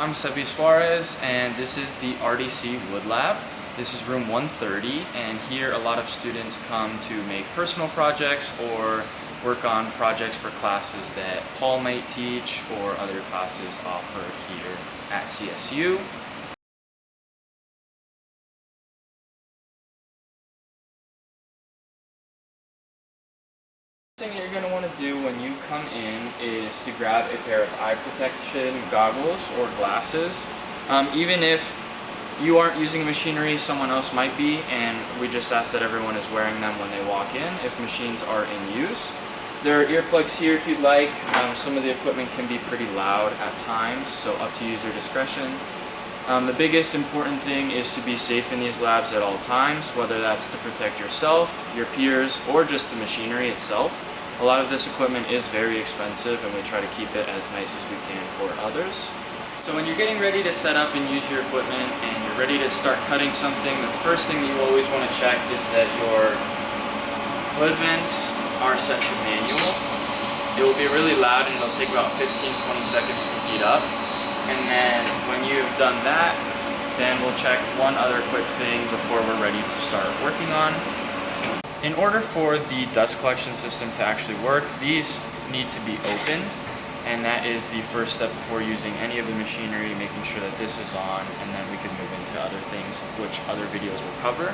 I'm Sebi Suarez, and this is the RDC Wood Lab. This is room 130, and here a lot of students come to make personal projects or work on projects for classes that Paul might teach or other classes offered here at CSU. Thing you're going to want to do when you come in is to grab a pair of eye protection goggles or glasses. Even if you aren't using machinery, someone else might be, and we just ask that everyone is wearing them when they walk in if machines are in use. There are earplugs here if you'd like. Some of the equipment can be pretty loud at times, so up to user discretion. The biggest important thing is to be safe in these labs at all times, whether that's to protect yourself, your peers, or just the machinery itself. A lot of this equipment is very expensive, and we try to keep it as nice as we can for others. So when you're getting ready to set up and use your equipment and you're ready to start cutting something, the first thing you always want to check is that your hood vents are set to manual. It will be really loud and it'll take about 15-20 seconds to heat up. And then when you've done that, then we'll check one other quick thing before we're ready to start working on. In order for the dust collection system to actually work, these need to be opened, and that is the first step before using any of the machinery, making sure that this is on, and then we can move into other things which other videos will cover.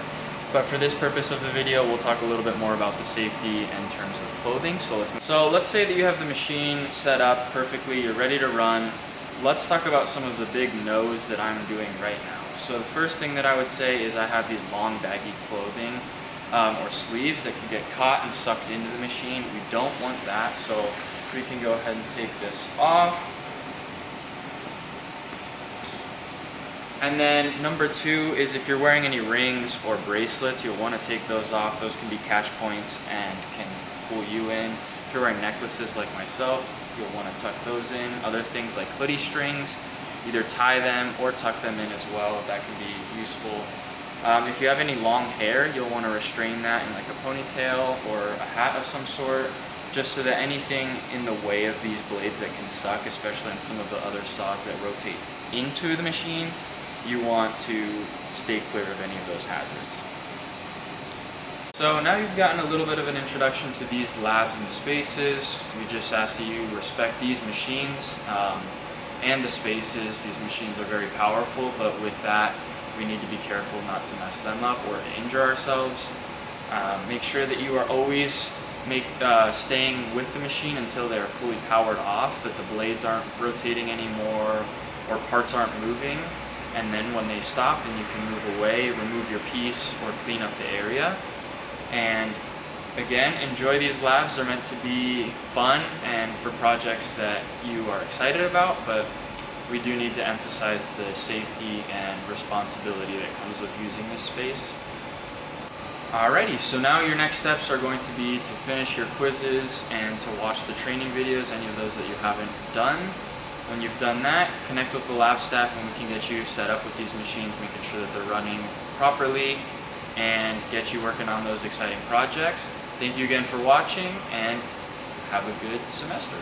But for this purpose of the video, we'll talk a little bit more about the safety in terms of clothing. So let's say that you have the machine set up perfectly, you're ready to run. Let's talk about some of the big no's that I'm doing right now. So the first thing that I would say is I have these long baggy clothing or sleeves that can get caught and sucked into the machine. We don't want that, so we can go ahead and take this off. And then number two is if you're wearing any rings or bracelets, you'll want to take those off. Those can be catch points and can pull you in. If you're wearing necklaces like myself, you'll want to tuck those in. Other things like hoodie strings, either tie them or tuck them in as well. That can be useful. If you have any long hair, you'll want to restrain that in like a ponytail or a hat of some sort, just so that anything in the way of these blades that can suck, especially in some of the other saws that rotate into the machine, you want to stay clear of any of those hazards. So now you've gotten a little bit of an introduction to these labs and spaces. We just ask that you respect these machines and the spaces. These machines are very powerful, but with that, we need to be careful not to mess them up or to injure ourselves. Make sure that you are always staying with the machine until they're fully powered off, that the blades aren't rotating anymore or parts aren't moving. And then when they stop, then you can move away, remove your piece, or clean up the area. And again, enjoy these labs. They're meant to be fun and for projects that you are excited about, but we do need to emphasize the safety and responsibility that comes with using this space. Alrighty, so now your next steps are going to be to finish your quizzes and to watch the training videos, any of those that you haven't done. When you've done that, connect with the lab staff and we can get you set up with these machines, making sure that they're running properly and get you working on those exciting projects. Thank you again for watching and have a good semester.